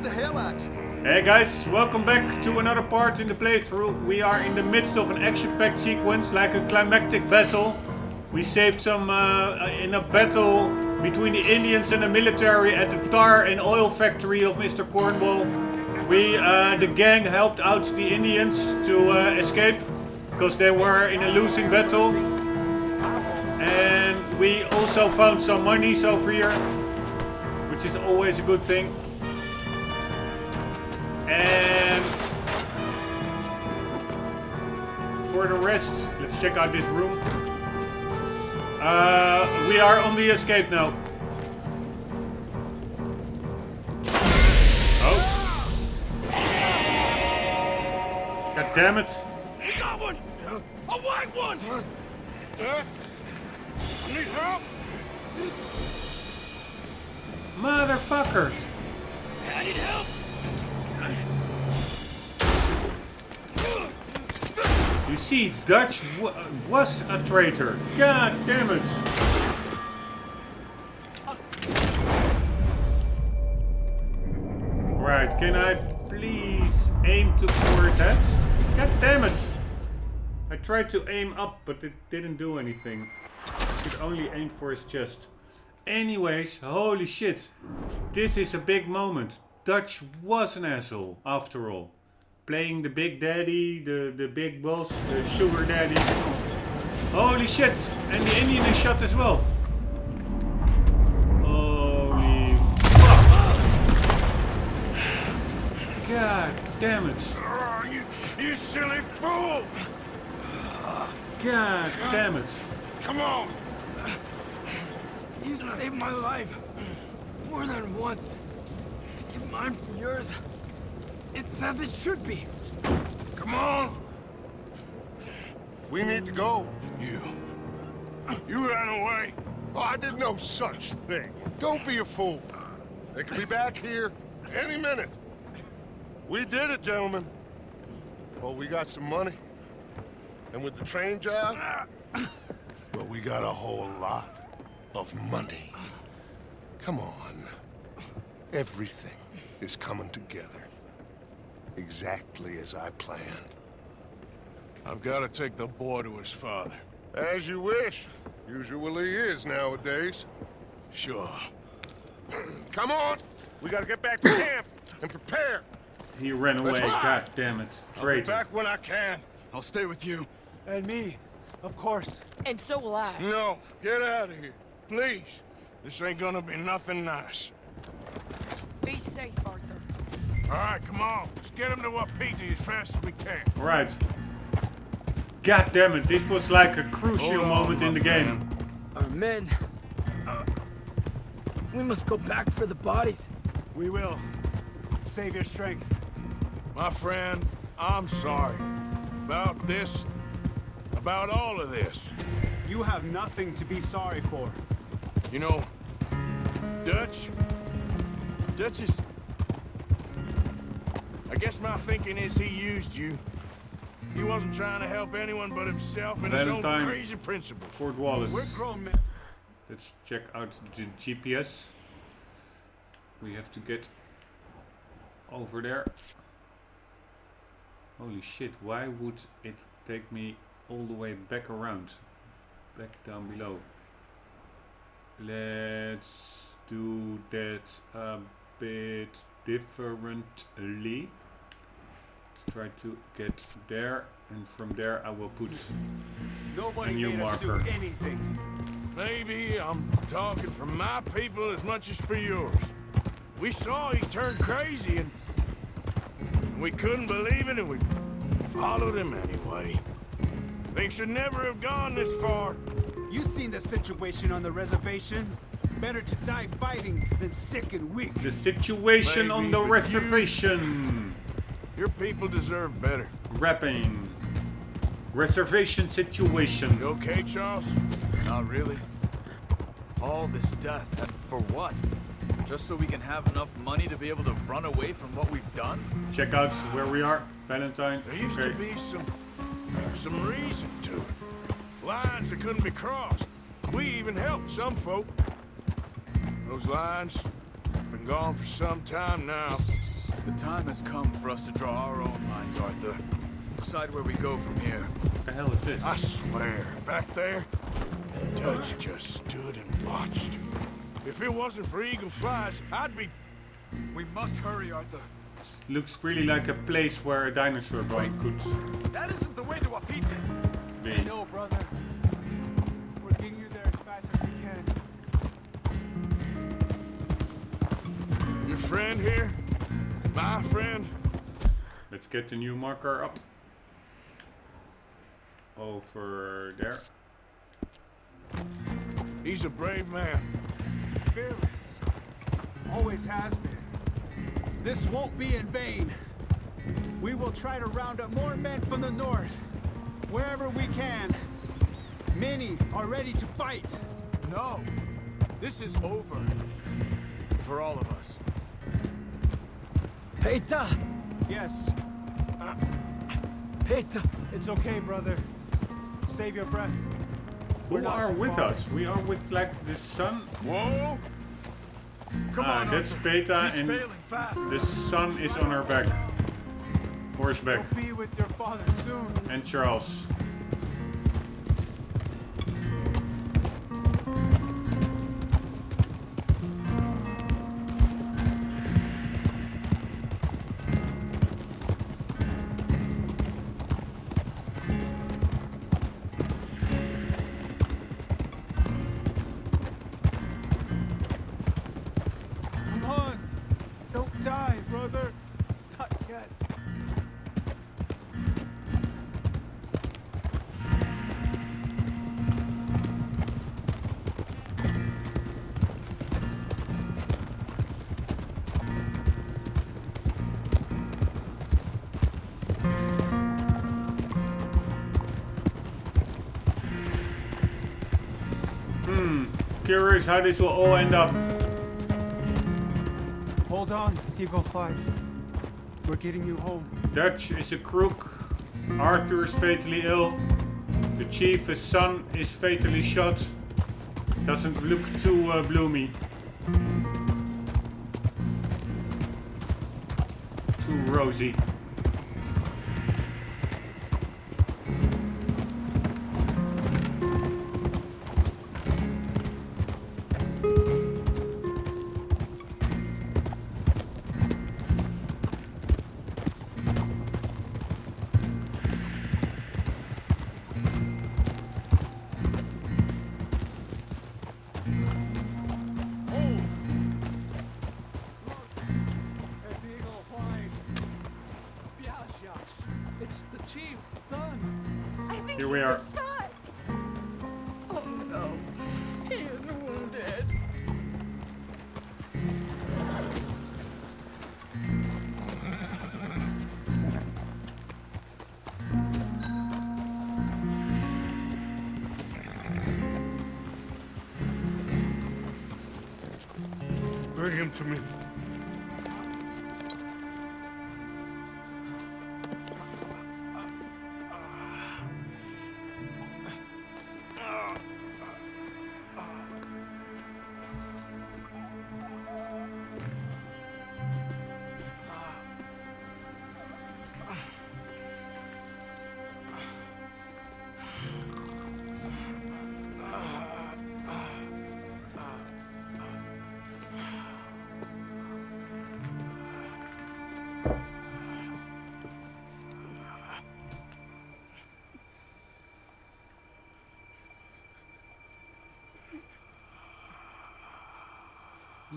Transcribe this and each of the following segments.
the hell at? Hey guys, welcome back to another part in the playthrough. We are in the midst of an action-packed sequence, like a climactic battle. We saved some in a battle between the Indians and the military at the tar and oil factory of Mr. Cornwall. We, the gang, helped out the Indians to escape because they were in a losing battle. And we also found some monies over here, which is always a good thing. And for the rest, let's check out this room. We are on the escape now. Oh. God damn it. We got one! A white one! Dad? I need help! Motherfucker. I need help! You see, Dutch was a traitor. God damn it. Right, can I please aim for his head? God damn it. I tried to aim up, but it didn't do anything. I could only aim for his chest. Anyways, holy shit. This is a big moment. Dutch was an asshole, after all. Playing the big daddy, the big boss, the sugar daddy. Holy shit! And the Indian is shot as well. Holy fuck! God damn it! You silly fool! God damn it! Come on! You saved my life more than once. To give mine for yours. It's as it should be. Come on! We need to go. You ran away. Oh, I did no such thing. Don't be a fool. They could be back here any minute. We did it, gentlemen. Well, we got some money. And with the train job, well, we got a whole lot of money. Come on. Everything is coming together. Exactly as I planned. I've got to take the boy to his father. As you wish. Usually is nowadays. Sure. Come on! We gotta get back to camp and prepare. He ran away, god damn it. I'll be Traitor. back when I can. I'll stay with you. And me, of course. And so will I. No, get out of here. Please. This ain't gonna be nothing nice. Be safe, Arthur. All right, come on. Let's get him to Wapiti as fast as we can. Right. God damn it, this was like a crucial Hold on, moment in my the game. friend. Our men. We must go back for the bodies. We will. Save your strength. My friend, I'm sorry. About this. About all of this. You have nothing to be sorry for. You know, Dutch is... I guess my thinking is he used you. He wasn't trying to help anyone but himself and his own Valentine. crazy principles. Fort Wallace. We're grown men. Let's check out the GPS. We have to get over there. Holy shit, why would it take me all the way back around? Back down below. Let's do that a bit differently. Let's try to get there, and from there I will put Nobody a new made us do marker. anything. Maybe I'm talking for my people as much as for yours. We saw he turned crazy and we couldn't believe it and we followed him anyway. Things should never have gone this far. You seen the situation on the reservation? Better to die fighting than sick and weak. The situation on Maybe, the but reservation. Your people deserve better. Rapping. Reservation situation. You okay, Charles? Not really. All this death, and for what? Just so we can have enough money to be able to run away from what we've done? Check out where we are. Valentine. There used to be some reason to it. Lines that couldn't be crossed. We even helped some folk. Those lines have been gone for some time now. The time has come for us to draw our own lines, Arthur. Decide where we go from here. What the hell is this? I swear, back there, Dutch just stood and watched. If it wasn't for Eagle Flies, I'd be... We must hurry, Arthur. Looks really like a place where a dinosaur bone could That isn't the way to Wapiti. be. No, brother. We're getting you there as fast as we can. Your friend here? My friend? Let's get the new marker up. Over there. He's a brave man. Fearless. Always has been. This won't be in vain. We will try to round up more men from the north, wherever we can. Many are ready to fight. No. This is over. For all of us. Peter! Yes, Peter! it's okay, brother. Save your breath. Who not are too with far. us? We are with like the sun. Whoa! Come Ah, on, that's Arthur. Beta He's and failing fast. the sun is on our back. Horseback. You'll be with your father soon. And Charles. Come on. Don't die, brother. Not yet. Curious how this will all end up. Hold on, Eagle Flies. We're getting you home. Dutch is a crook. Arthur is fatally ill. The chief, his son, is fatally shot. Doesn't look too bloomy. Too rosy. As the eagle flies. It's the chief's son. I think Here we he's are. been shot. Oh no, he is wounded. Bring him to me.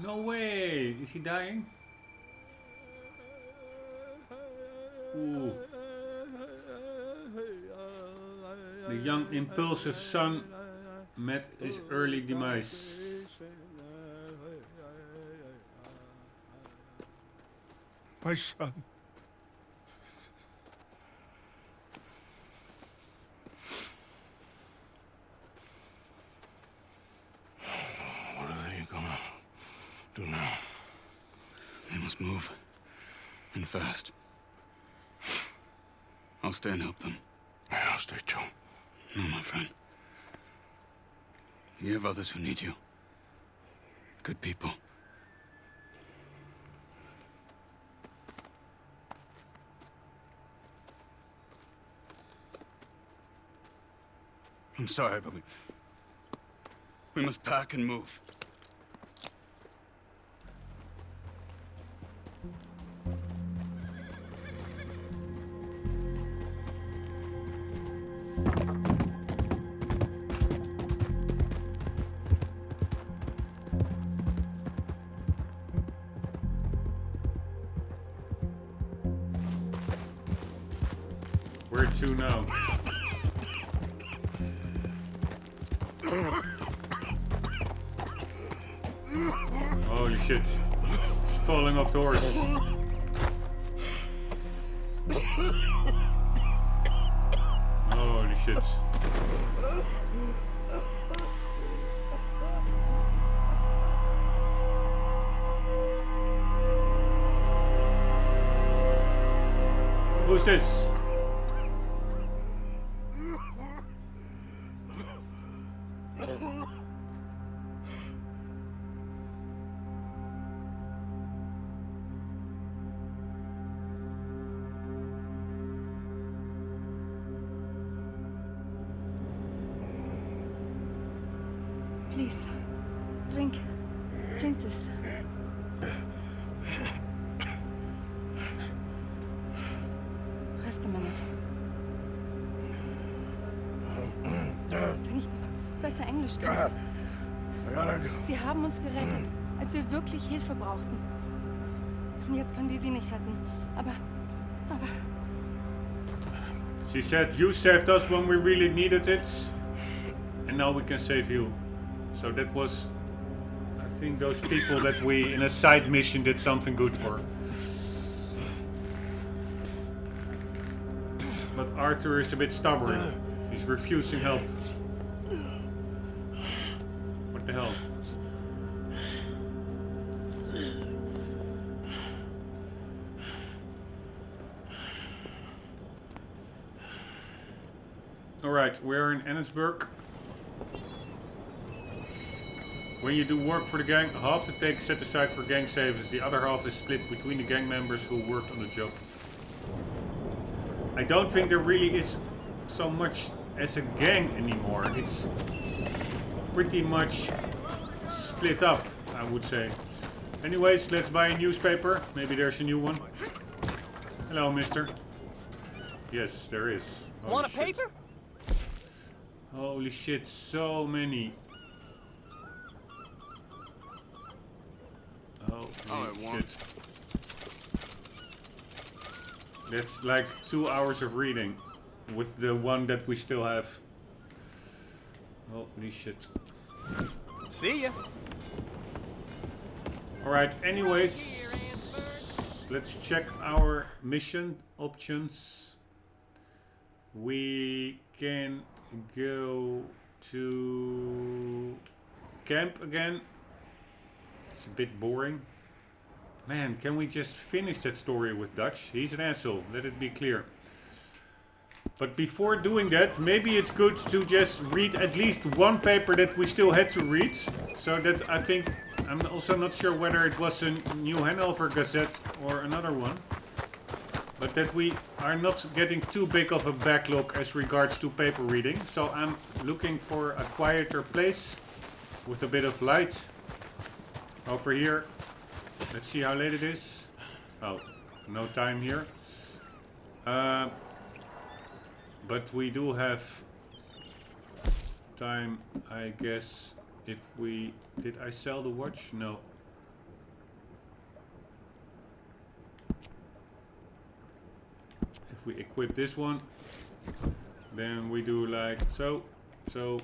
No way! Is he dying? Ooh. The young impulsive son met his early demise. My son. What are they gonna do now? They must move. And fast. I'll stay and help them. Yeah, I'll stay too. No, my friend. You have others who need you. Good people. I'm sorry, but we must pack and move. Where to now? Holy shit. He's falling off the horse. Holy shit. Who's this? Please, drink this. Rest a minute. Wenn ich besser Englisch könnte. Sie haben uns gerettet, als wir wirklich Hilfe brauchten. Und jetzt können wir sie nicht retten. Aber... She said, you saved us when we really needed it. And now we can save you. So that was, I think, those people that we, in a side mission, did something good for. But Arthur is a bit stubborn. He's refusing help. What the hell? Alright, we're in Ennisburg. When you do work for the gang, half the take is set aside for gang savings. The other half is split between the gang members who worked on the job. I don't think there really is so much as a gang anymore. It's pretty much split up, I would say. Anyways, let's buy a newspaper. Maybe there's a new one. Hello, mister. Yes, there is. Holy Want a shit. paper? Holy shit, so many. Holy shit. That's like 2 hours of reading with the one that we still have. Holy shit. See ya. Alright, anyways, let's check our mission options. We can go to camp again. It's a bit boring. Man, can we just finish that story with Dutch? He's an asshole, let it be clear. But before doing that, maybe it's good to just read at least one paper that we still had to read. So that I think, I'm also not sure whether it was a New Hanover Gazette or another one. But that we are not getting too big of a backlog as regards to paper reading. So I'm looking for a quieter place with a bit of light. Over here. Let's see how late it is. Oh, no time here. But we do have time, I guess, if we... Did I sell the watch? No. If we equip this one, then we do like so, and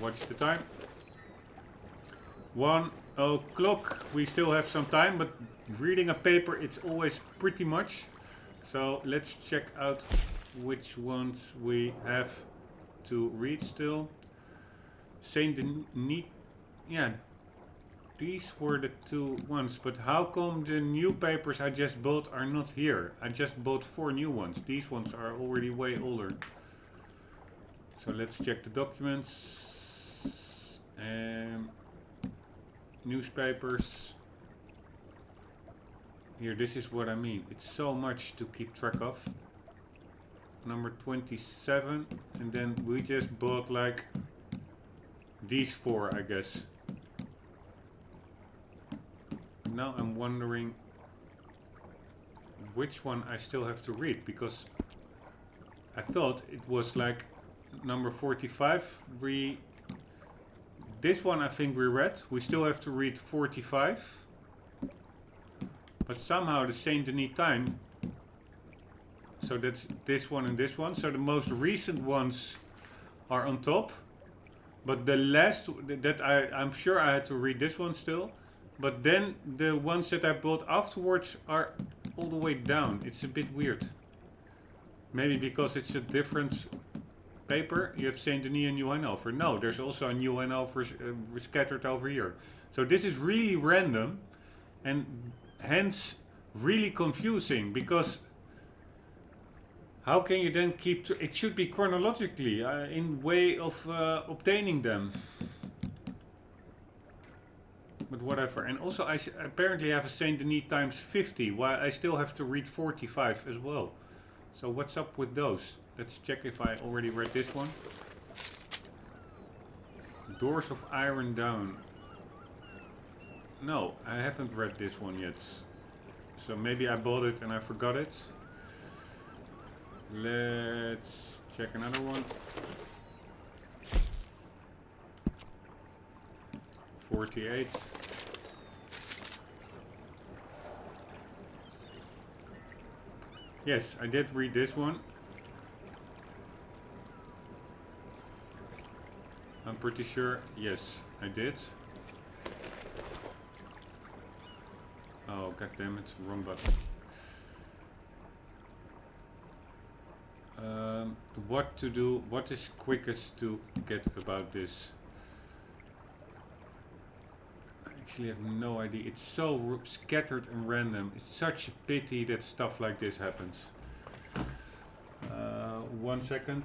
watch the time. 1 o'clock. We still have some time, but reading a paper, it's always pretty much. So let's check out which ones we have to read still. Saint Denis. Yeah, these were the 2 ones, but how come the new papers I just bought are not here? I just bought 4 new ones. These ones are already way older. So let's check the documents. Newspapers. Here, this is what I mean. It's so much to keep track of. number 27, and then we just bought like these 4, I guess. Now I'm wondering which one I still have to read, because I thought it was like number 45. This one I think we read. We still have to read 45. But somehow the Saint Denis time. So that's this one and this one. So the most recent ones are on top. But the last, I'm sure I had to read this one still. But then the ones that I bought afterwards are all the way down. It's a bit weird. Maybe because it's a different paper. You have Saint Denis and New Hanover. No, there's also a New Hanover scattered over here. So this is really random and hence really confusing, because how can you then keep it should be chronologically in way of obtaining them. But whatever. And also I apparently have a Saint Denis times 50, while I still have to read 45 as well. So what's up with those? Let's check if I already read this one. Doors of Iron Down. No, I haven't read this one yet. So maybe I bought it and I forgot it. Let's check another one. 48. Yes, I did read this one. I'm pretty sure. Yes, I did. Oh, goddammit, wrong button. What to do? What is quickest to get about this? I actually have no idea. It's so scattered and random. It's such a pity that stuff like this happens. 1 second.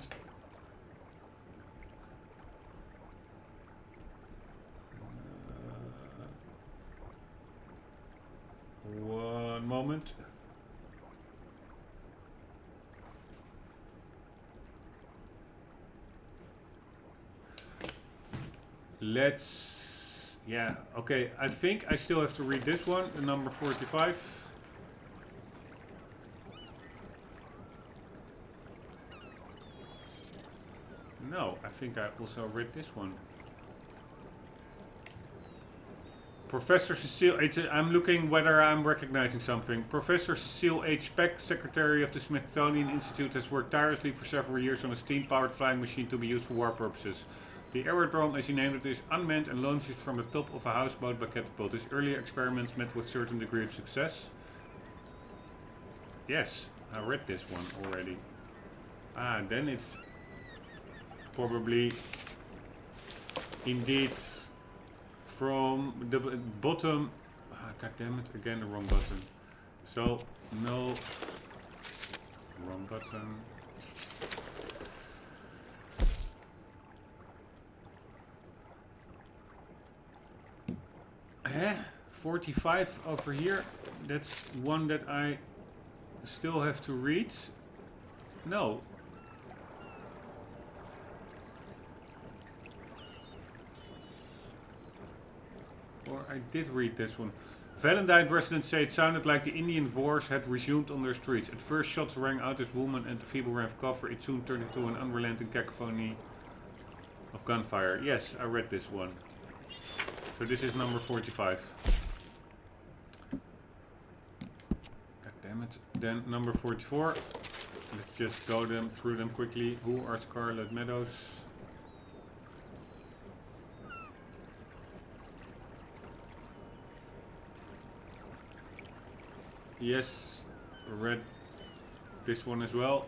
One moment. Let's... Yeah, okay. I think I still have to read this one, the number 45. No, I think I also read this one. Professor Cecile H. I'm looking whether I'm recognizing something. Professor Cecile H. Peck, Secretary of the Smithsonian Institute, has worked tirelessly for several years on a steam-powered flying machine to be used for war purposes. The aerodrome, as he named it, is unmanned and launches from the top of a houseboat by catapult. His earlier experiments met with a certain degree of success. Yes, I read this one already. Ah, then it's probably indeed from the bottom. Ah, God damn it, again the wrong button. So, no. Wrong button. Eh? 45 over here. That's one that I still have to read. No. Or I did read this one. Valentine residents say it sounded like the Indian wars had resumed on their streets. At first shots rang out as women and the feeble ran for cover. It soon turned into an unrelenting cacophony of gunfire. Yes, I read this one. So this is number 45. God damn it. Then number 44. Let's just go through them quickly. Who are Scarlet Meadows? Yes, read this one as well.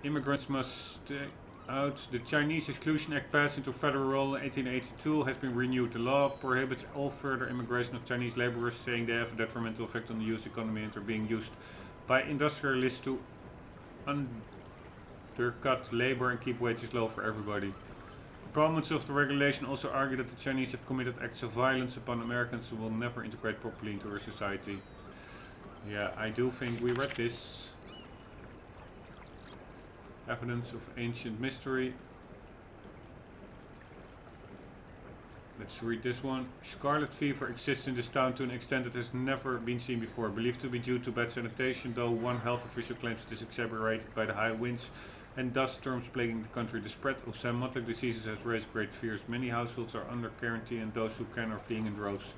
Immigrants must stay out. The Chinese Exclusion Act passed into federal law in 1882 has been renewed. The law prohibits all further immigration of Chinese laborers, saying they have a detrimental effect on the U.S. economy and are being used by industrialists to undercut labor and keep wages low for everybody. Proponents of the regulation also argue that the Chinese have committed acts of violence upon Americans who will never integrate properly into our society. Yeah, I do think we read this. Evidence of ancient mystery. Let's read this one. Scarlet fever exists in this town to an extent that has never been seen before. Believed to be due to bad sanitation, though one health official claims it is exacerbated by the high winds and dust storms plaguing the country. The spread of zoonotic diseases has raised great fears. Many households are under quarantine and those who can are fleeing in droves.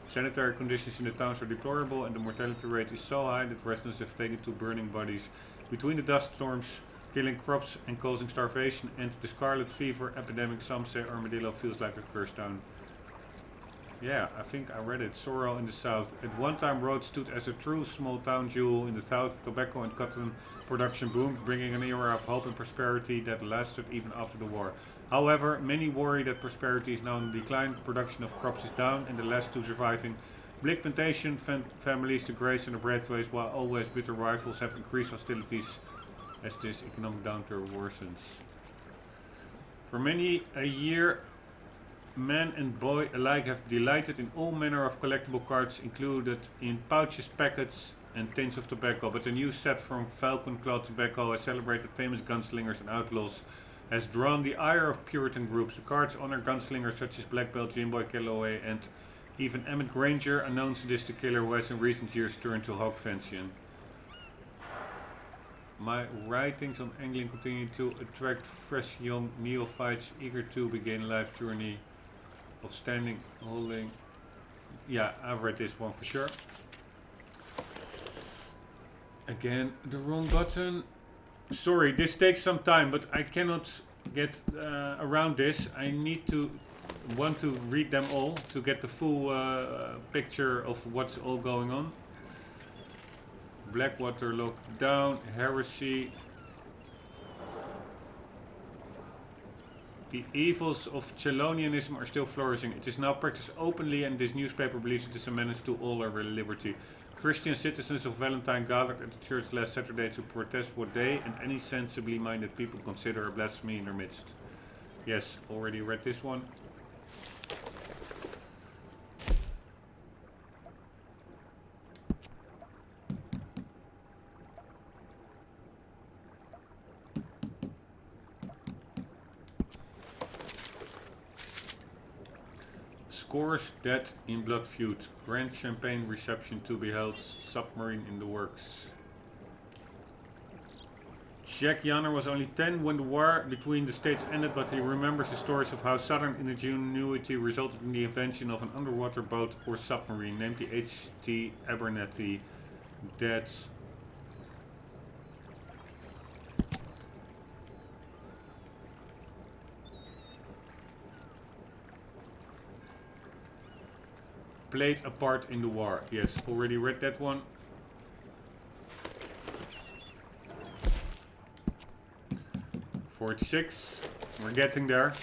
Sanitary conditions in the towns are deplorable and the mortality rate is so high that residents have taken to burning bodies. Between the dust storms killing crops and causing starvation and the scarlet fever epidemic, some say Armadillo feels like a cursed town. Yeah, I think I read it. Sorrel in the south. At one time Rhodes stood as a true small town jewel in the south. Tobacco and cotton production boomed, bringing an era of hope and prosperity that lasted even after the war. However, many worry that prosperity is now in decline, production of crops is down and the last two surviving bleak plantation families to graze in the breadways, while always bitter rivals have increased hostilities as this economic downturn worsens. For many a year, man and boy alike have delighted in all manner of collectible cards, included in pouches, packets and tins of tobacco, but a new set from Falcon Claw Tobacco has celebrated famous gunslingers and outlaws, has drawn the ire of Puritan groups. The cards honor gunslingers such as Black Belt, Jimboy Calloway and even Emmett Granger, unknown sadistic killer who has in recent years turned to hog fancian. My writings on angling continue to attract fresh young neophytes eager to begin life's journey of standing, holding. Yeah, I've read this one for sure. Again, the wrong button. Sorry, this takes some time, but I cannot get around this. I want to read them all to get the full picture of what's all going on. Blackwater Lockdown, Heresy. The evils of Chelonianism are still flourishing. It is now practiced openly and this newspaper believes it is a menace to all our liberty. Christian citizens of Valentine gathered at the church last Saturday to protest what they and any sensibly minded people consider a blasphemy in their midst. Yes, already read this one. Scores dead in blood feud. Grand champagne reception to be held. Submarine in the works. Jack Yanner was only 10 when the war between the states ended, but he remembers the stories of how Southern ingenuity resulted in the invention of an underwater boat or submarine named the HT Abernethy. That's played a part in the war. Yes, already read that one. .46. We're getting there.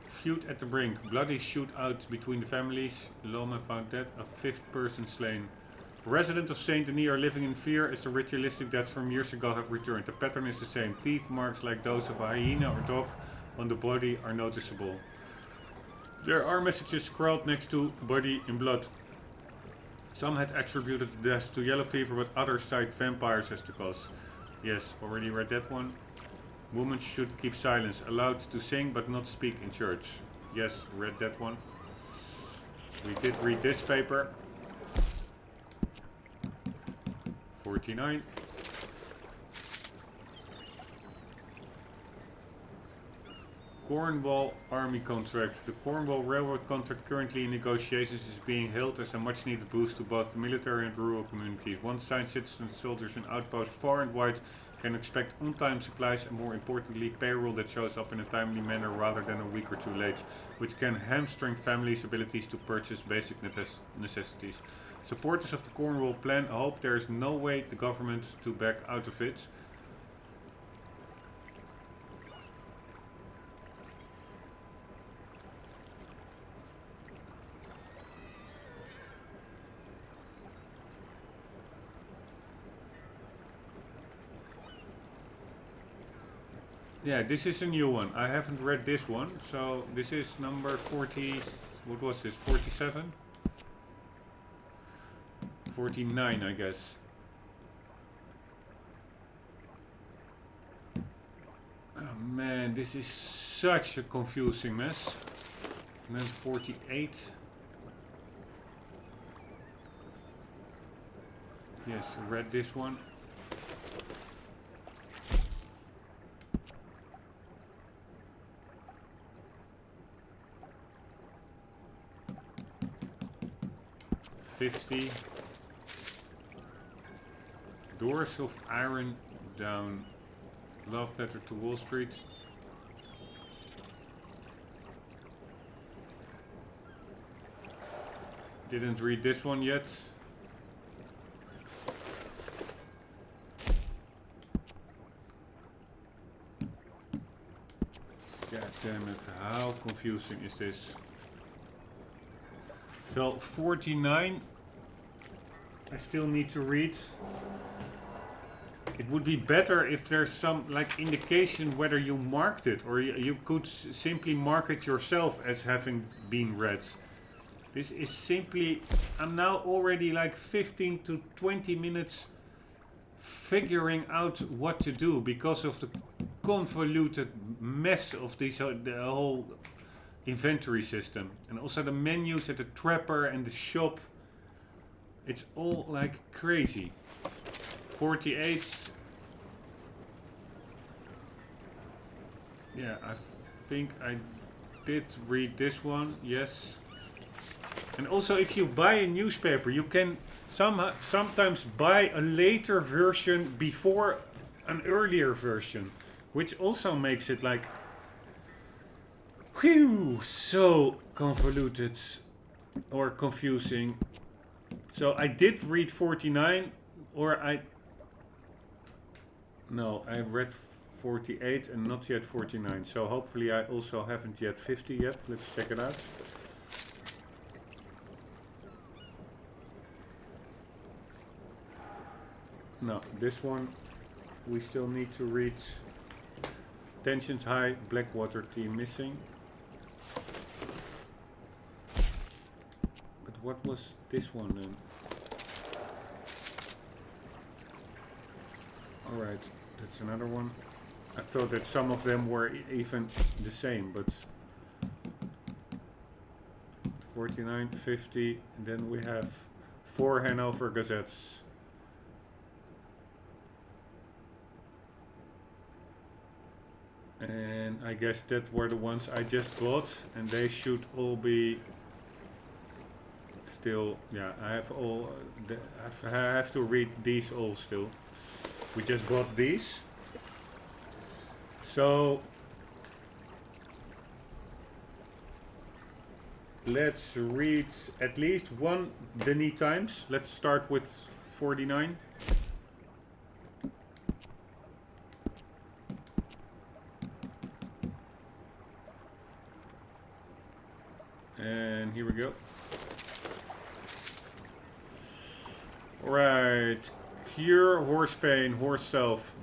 Feud at the brink. Bloody shootout between the families. Lawman found dead. A fifth person slain. Residents of Saint Denis are living in fear as the ritualistic deaths from years ago have returned. The pattern is the same. Teeth marks like those of a hyena or dog on the body are noticeable. There are messages scrawled next to body in blood. Some had attributed the deaths to yellow fever, but others cite vampires as the cause. Yes, already read that one. Women should keep silence, allowed to sing but not speak in church. Yes, read that one. We did read this paper. 49. Cornwall Army contract. The Cornwall Railroad contract currently in negotiations is being hailed as a much needed boost to both the military and rural communities. Once signed, citizens, soldiers and outposts far and wide can expect on-time supplies and, more importantly, payroll that shows up in a timely manner rather than a week or two late, which can hamstring families' abilities to purchase basic necessities. Supporters of the Cornwall plan hope there is no way the government to back out of it. Yeah, this is a new one. I haven't read this one, so this is number 40. What was this? 47? 49, I guess. Man, this is such a confusing mess. And then 48. Yes, I read this one. $50. Doors of iron down. Love letter to Wall Street. Didn't read this one yet. God damn it, how confusing is this? So 49 I still need to read. It would be better if there's some like indication whether you marked it, or you could simply mark it yourself as having been read. This is simply, I'm now already like 15 to 20 minutes figuring out what to do because of the convoluted mess of this the whole inventory system, and also the menus at the trapper and the shop. It's all like crazy. 48. Yeah, I think I did read this one, yes. And also, if you buy a newspaper, you can sometimes buy a later version before an earlier version, which also makes it like, whew, so convoluted or confusing. So I did read 49, or I read 48 and not yet 49. So hopefully I also haven't yet 50 yet. Let's check it out. No, this one we still need to read. Tensions high, Blackwater team missing. But what was this one then? Alright, that's another one. I thought that some of them were even the same, but 49, 50, and then we have 4 Hanover Gazettes. And I guess that were the ones I just bought, and they should all be still, yeah, I have all, I have to read these all still. We just bought these. So let's read at least one Denny Times. Let's start with 49. And here we go. Alright. Cure horse pain, horse self,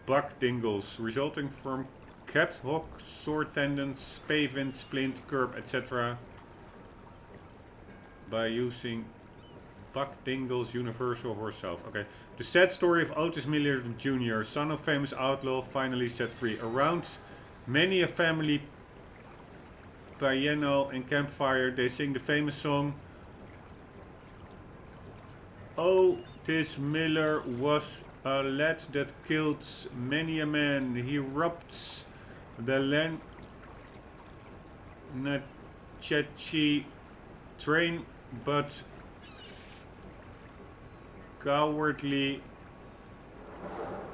buck dingles, resulting from capped hock, sore tendons, spavin, splint, curb, etc. by using buck dingles universal horse self. Okay. The sad story of Otis Miller Jr., son of famous outlaw, finally set free. Around many a family piano and campfire, they sing the famous song, Otis Miller was a lad that killed many a man. He robbed the Lenatchee train, but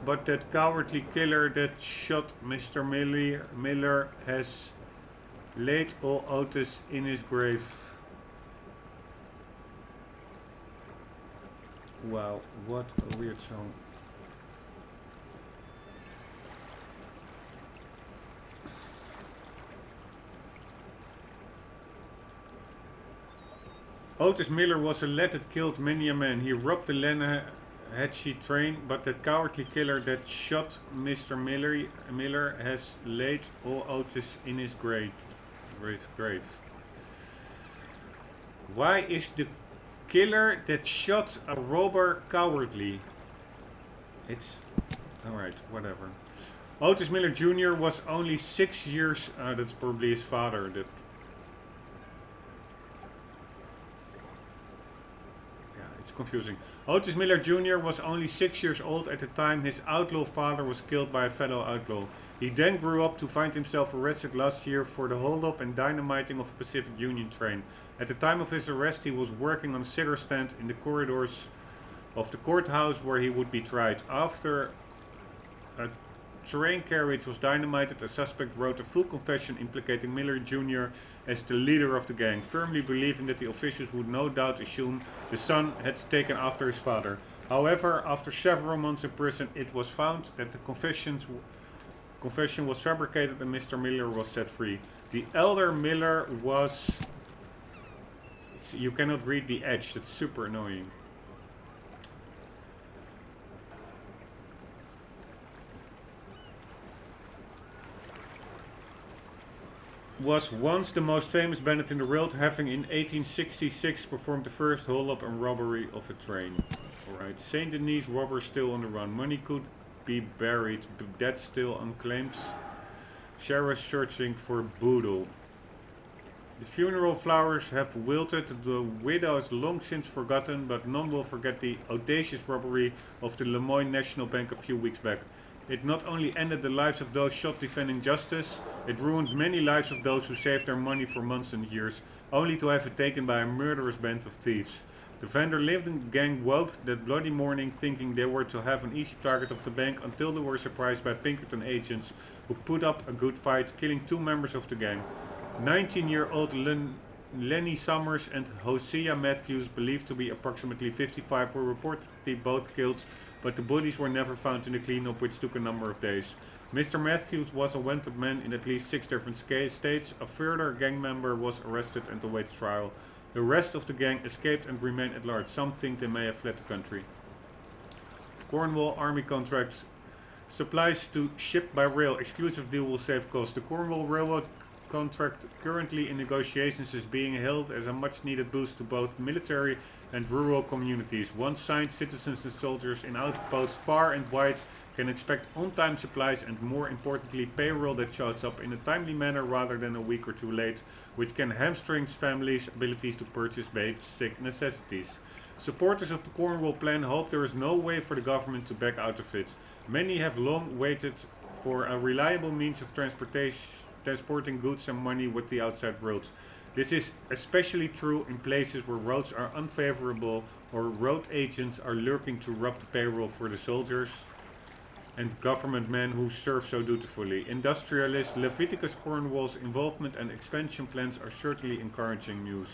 that cowardly killer that shot Mr. Miller has laid old Otis in his grave. Wow, what a weird song. Otis Miller was a lad that killed many a man. He robbed the Lenatchee train, but that cowardly killer that shot Mr. Miller has laid old Otis in his grave. Why is the killer that shot a robber cowardly? It's alright, whatever. Otis Miller Jr. was only 6 years... that's probably his father. Yeah, it's confusing. Otis Miller Jr. was only 6 years old at the time his outlaw father was killed by a fellow outlaw. He then grew up to find himself arrested last year for the holdup and dynamiting of a Pacific Union train. At the time of his arrest, he was working on a cigar stand in the corridors of the courthouse where he would be tried. After a train carriage was dynamited, a suspect wrote a full confession implicating Miller Jr. as the leader of the gang, firmly believing that the officials would no doubt assume the son had taken after his father. However, after several months in prison, it was found that the confession was fabricated and Mr. Miller was set free. The elder Miller was... You cannot read the edge, that's super annoying. Was once the most famous bandit in the world, having in 1866 performed the first hold-up and robbery of a train. Alright, Saint Denis robber still on the run. Money could be buried, but that's still unclaimed. Sheriff searching for Boodle. The funeral flowers have wilted, the widow is long since forgotten, but none will forget the audacious robbery of the Lemoyne National Bank a few weeks back. It not only ended the lives of those shot defending justice, it ruined many lives of those who saved their money for months and years, only to have it taken by a murderous band of thieves. The Vander Linden gang woke that bloody morning thinking they were to have an easy target of the bank until they were surprised by Pinkerton agents who put up a good fight, killing 2 members of the gang. 19-year-old Lenny Summers and Hosea Matthews, believed to be approximately 55, were reportedly both killed, but the bodies were never found in the cleanup, which took a number of days. Mr. Matthews was a wanted man in at least 6 different states. A further gang member was arrested and awaits trial. The rest of the gang escaped and remain at large. Some think they may have fled the country. Cornwall Army contract. Supplies to ship by rail. Exclusive deal will save costs. The Cornwall Railroad contract, currently in negotiations, is being hailed as a much needed boost to both military and rural communities. Once signed, citizens and soldiers in outposts far and wide can expect on-time supplies and, more importantly, payroll that shows up in a timely manner rather than a week or two late, which can hamstring families' abilities to purchase basic necessities. Supporters of the Cornwall plan hope there is no way for the government to back out of it. Many have long waited for a reliable means of transporting goods and money with the outside world. This is especially true in places where roads are unfavorable or road agents are lurking to rob the payroll for the soldiers and government men who serve so dutifully. Industrialist Leviticus Cornwall's involvement and expansion plans are certainly encouraging news.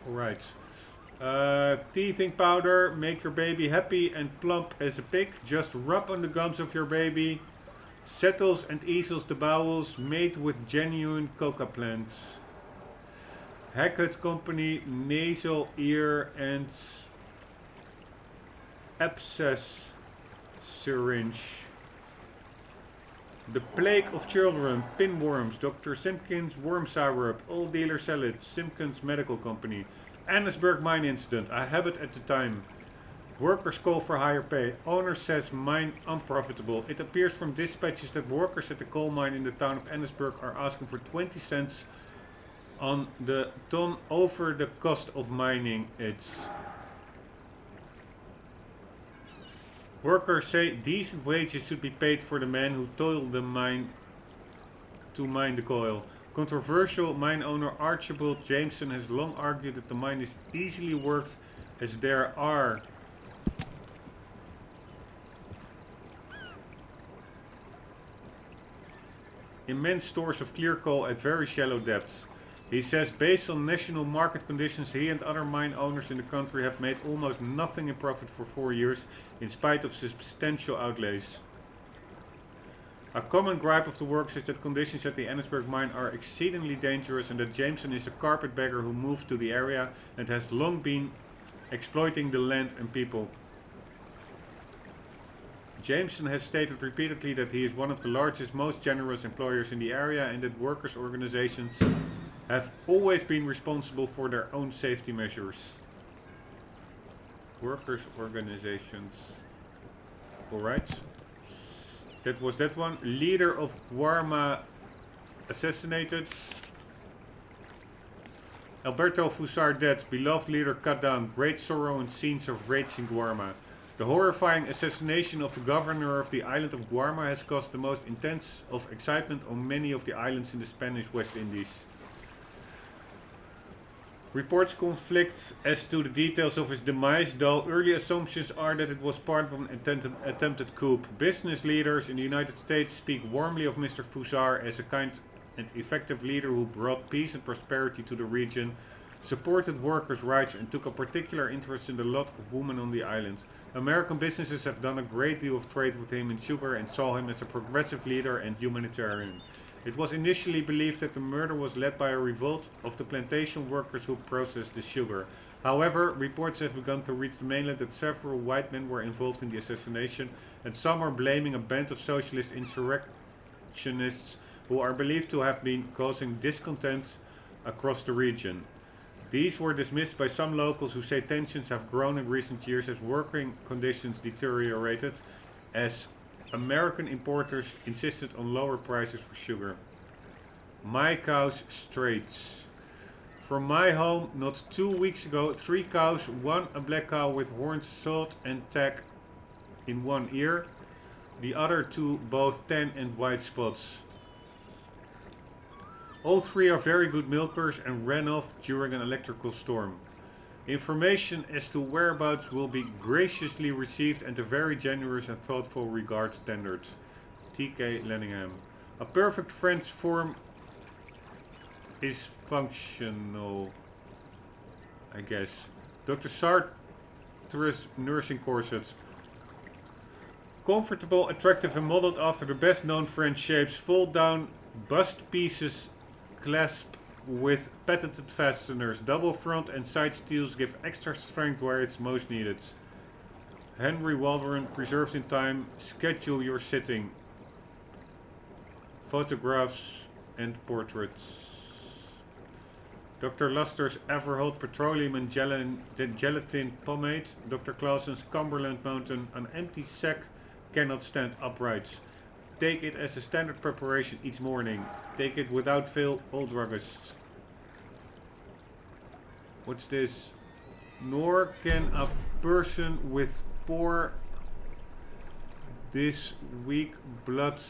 Alright. Teething powder, make your baby happy and plump as a pig. Just rub on the gums of your baby. Settles and easels the bowels, made with genuine coca plants. Hackett Company, nasal, ear and abscess syringe. The Plague of Children, pinworms, Dr. Simpkins worm syrup, all dealers sell it. Simpkins Medical Company. Annesburg mine incident, a habit at the time. Workers call for higher pay. Owner says mine unprofitable. It appears from dispatches that workers at the coal mine in the town of Annesburg are asking for 20 cents on the ton over the cost of mining it. Workers say decent wages should be paid for the men who toil the mine to mine the coal. Controversial mine owner Archibald Jameson has long argued that the mine is easily worked as there are immense stores of clear coal at very shallow depths. He says based on national market conditions, he and other mine owners in the country have made almost nothing in profit for 4 years in spite of substantial outlays. A common gripe of the workers is that conditions at the Annesburg mine are exceedingly dangerous and that Jameson is a carpetbagger who moved to the area and has long been exploiting the land and people. Jameson has stated repeatedly that he is one of the largest, most generous employers in the area and that workers' organizations have always been responsible for their own safety measures. Workers' organizations. Alright. That was that one. Leader of Guarma assassinated. Alberto Fusar dead. Beloved leader cut down. Great sorrow and scenes of rage in Guarma. The horrifying assassination of the governor of the island of Guarma has caused the most intense of excitement on many of the islands in the Spanish West Indies. Reports conflict as to the details of his demise, though early assumptions are that it was part of an attempted coup. Business leaders in the United States speak warmly of Mr. Fusar as a kind and effective leader who brought peace and prosperity to the region, supported workers' rights and took a particular interest in the lot of women on the island. American businesses have done a great deal of trade with him in sugar and saw him as a progressive leader and humanitarian. It was initially believed that the murder was led by a revolt of the plantation workers who processed the sugar. However, reports have begun to reach the mainland that several white men were involved in the assassination, and some are blaming a band of socialist insurrectionists who are believed to have been causing discontent across the region. These were dismissed by some locals who say tensions have grown in recent years as working conditions deteriorated, as American importers insisted on lower prices for sugar. My cows Straits. From my home, not 2 weeks ago, 3 cows, one a black cow with horns, salt and tack in one ear, the other 2 both tan and white spots. All 3 are very good milkers and ran off during an electrical storm. Information as to whereabouts will be graciously received and a very generous and thoughtful regard tendered. TK Lenningham. A perfect French form is functional, I guess. Dr. Sartre's nursing corset. Comfortable, attractive and modeled after the best known French shapes. Fold down bust pieces clasp with patented fasteners. Double front and side steels give extra strength where it's most needed. Henry Waldron, preserved in time. Schedule your sitting. Photographs and portraits. Dr. Luster's Everhold Petroleum and Gelatin Pomade. Dr. Clausen's Cumberland Mountain. An empty sack cannot stand upright. Take it as a standard preparation each morning. Take it without fail, all druggists. What's this? Nor can a person with poor this weak blood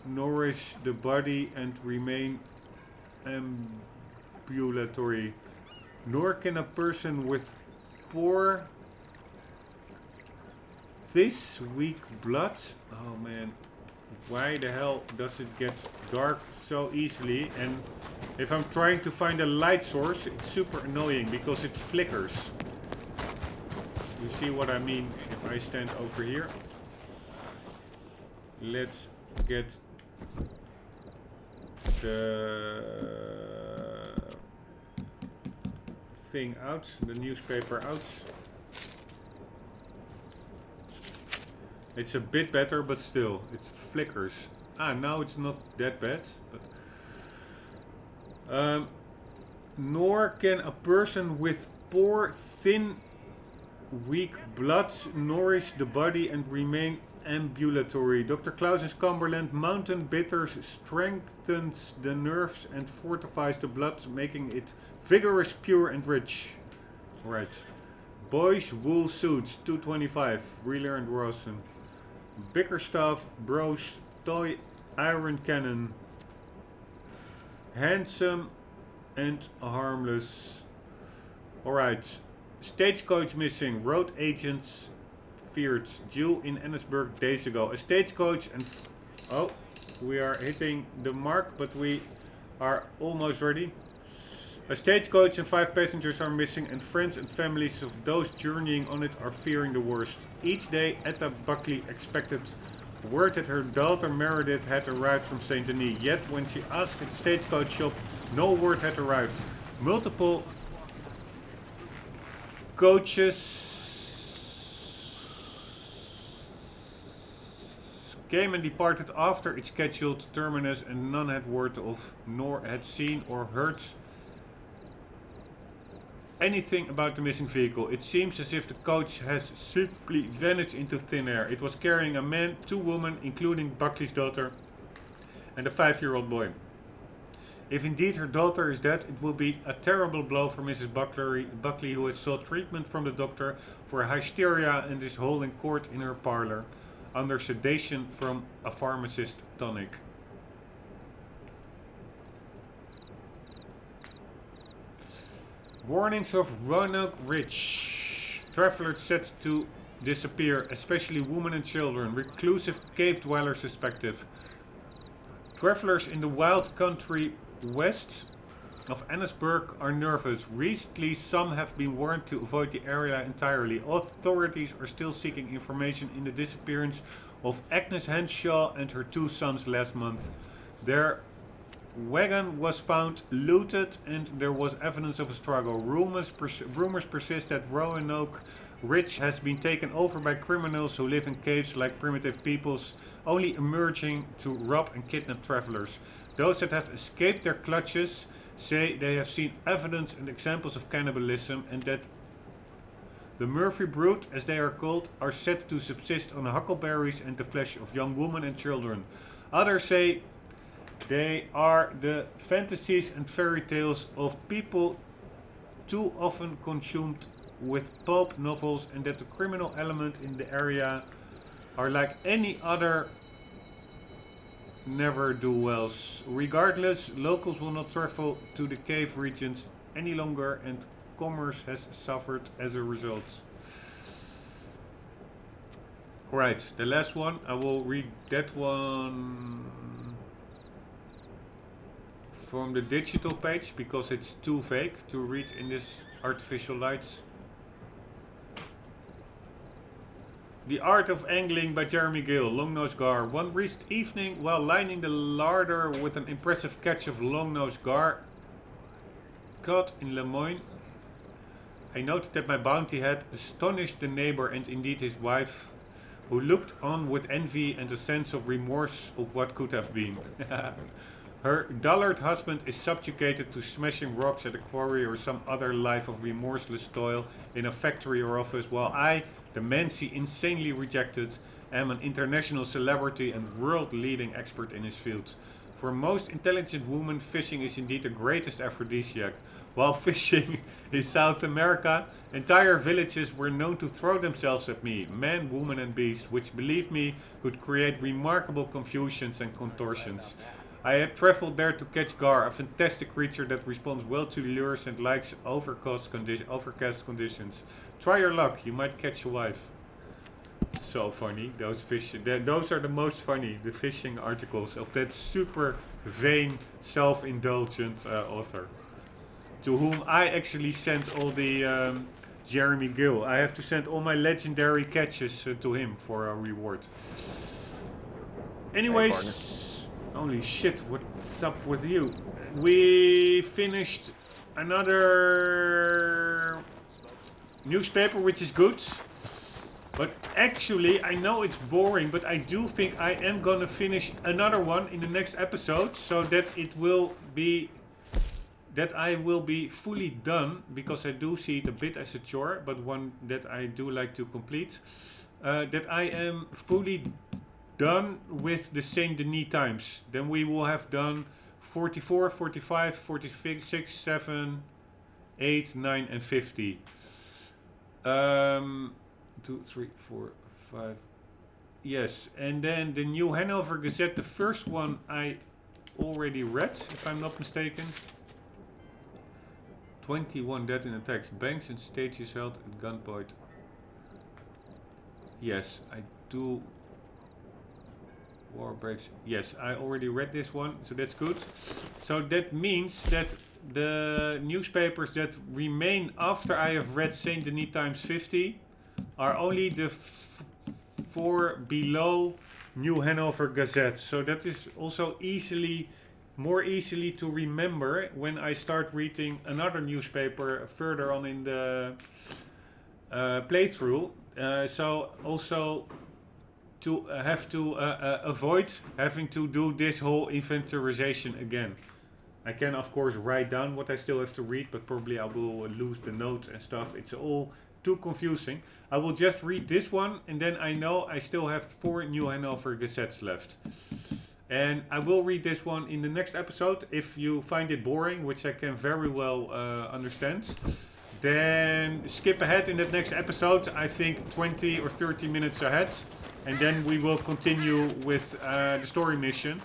nourish the body and remain ambulatory. Nor can a person with poor this weak blood. Oh man. Why the hell does it get dark so easily? And if I'm trying to find a light source, it's super annoying because it flickers. You see what I mean if I stand over here? Let's get the thing out, the newspaper out. It's a bit better, but still, it flickers. Ah, now it's not that bad. But nor can a person with poor, thin, weak blood nourish the body and remain ambulatory. Dr. Clausen's Cumberland Mountain Bitters strengthens the nerves and fortifies the blood, making it vigorous, pure, and rich. Right. Boys wool suits, $2.25. Wheeler and Rawson. Bickerstaff, Bros, Toy, Iron Cannon. Handsome and harmless. Alright. Stagecoach missing. Road agents feared. Due in Ennisburg days ago. A stagecoach and... oh, we are hitting the mark, but we are almost ready. A stagecoach and 5 passengers are missing, and friends and families of those journeying on it are fearing the worst. Each day, Etta Buckley expected word that her daughter Meredith had arrived from St. Denis. Yet, when she asked at the stagecoach shop, no word had arrived. Multiple coaches came and departed after its scheduled terminus, and none had word of, nor had seen or heard anything about the missing vehicle. It seems as if the coach has simply vanished into thin air. It was carrying a man, 2 women, including Buckley's daughter, and a 5-year-old boy. If indeed her daughter is dead, it will be a terrible blow for Mrs. Buckley, who has sought treatment from the doctor for hysteria and is holding court in her parlor under sedation from a pharmacist tonic. Warnings of Roanoke Ridge. Travelers set to disappear, especially women and children. Reclusive cave dwellers suspected. Travelers in the wild country west of Annesburg are nervous. Recently, some have been warned to avoid the area entirely. Authorities are still seeking information in the disappearance of Agnes Henshaw and her 2 sons last month. Their wagon was found looted and there was evidence of a struggle. Rumors persist that Roanoke Ridge has been taken over by criminals who live in caves like primitive peoples, only emerging to rob and kidnap travelers. Those that have escaped their clutches say they have seen evidence and examples of cannibalism, and that the Murphy brood, as they are called, are said to subsist on huckleberries and the flesh of young women and children. Others say they are the fantasies and fairy tales of people too often consumed with pulp novels, and that the criminal element in the area are like any other never-do-wells. Regardless, locals will not travel to the cave regions any longer, and commerce has suffered as a result. Right, the last one, I will read that one from the digital page because it's too vague to read in this artificial lights. The Art of Angling by Jeremy Gill, Longnose Gar. One recent evening, while lining the larder with an impressive catch of longnose gar caught in Lemoyne, I noted that my bounty had astonished the neighbor and indeed his wife, who looked on with envy and a sense of remorse of what could have been. Her dullard husband is subjugated to smashing rocks at a quarry or some other life of remorseless toil in a factory or office, while I, the man she insanely rejected, am an international celebrity and world-leading expert in his field. For most intelligent women, fishing is indeed the greatest aphrodisiac. While fishing in South America, entire villages were known to throw themselves at me, man, woman and beast, which, believe me, could create remarkable confusions and contortions. I had traveled there to catch gar, a fantastic creature that responds well to lures and likes overcast conditions. Try your luck, you might catch a wife. So funny, those fish. Those are the most funny, the fishing articles of that super vain, self-indulgent author, to whom I actually sent all the Jeremy Gill. I have to send all my legendary catches to him for a reward. Anyways, hey, holy shit, what's up with you? We finished another newspaper, which is good. But actually, I know it's boring, but I do think I am gonna finish another one in the next episode, so that it will be, that I will be fully done, because I do see it a bit as a chore, but one that I do like to complete. That I am fully done with the Saint Denis Times. Then we will have done 44, 45, 46, 7, 8, 9 and 50. 2, 3, 4, 5. Yes, and then the New Hanover Gazette, the first one I already read, if I'm not mistaken. 21 dead in attacks, banks and stages held at gunpoint. Yes, I do. War breaks. Yes, I already read this one, so that's good. So that means that the newspapers that remain after I have read Saint Denis Times 50 are only the 4 below New Hanover Gazette. So that is also more easily to remember when I start reading another newspaper further on in the playthrough. So also to have to avoid having to do this whole inventorization again. I can of course write down what I still have to read, but probably I will lose the notes and stuff. It's all too confusing. I will just read this one, and then I know I still have 4 New Hanover Gazettes left. And I will read this one in the next episode. If you find it boring, which I can very well understand, then skip ahead in that next episode, I think 20 or 30 minutes ahead. And then we will continue with the story mission.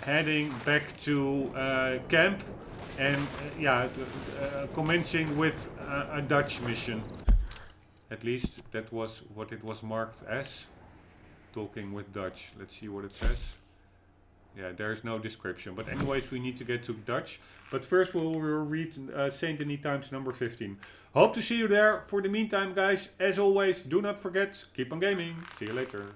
Heading back to camp and commencing with a Dutch mission. At least that was what it was marked as. Talking with Dutch. Let's see what it says. Yeah, there's no description. But anyways, we need to get to Dutch. But first we'll read Saint Denis Times number 15. Hope to see you there. For the meantime, guys, as always, do not forget, keep on gaming. See you later.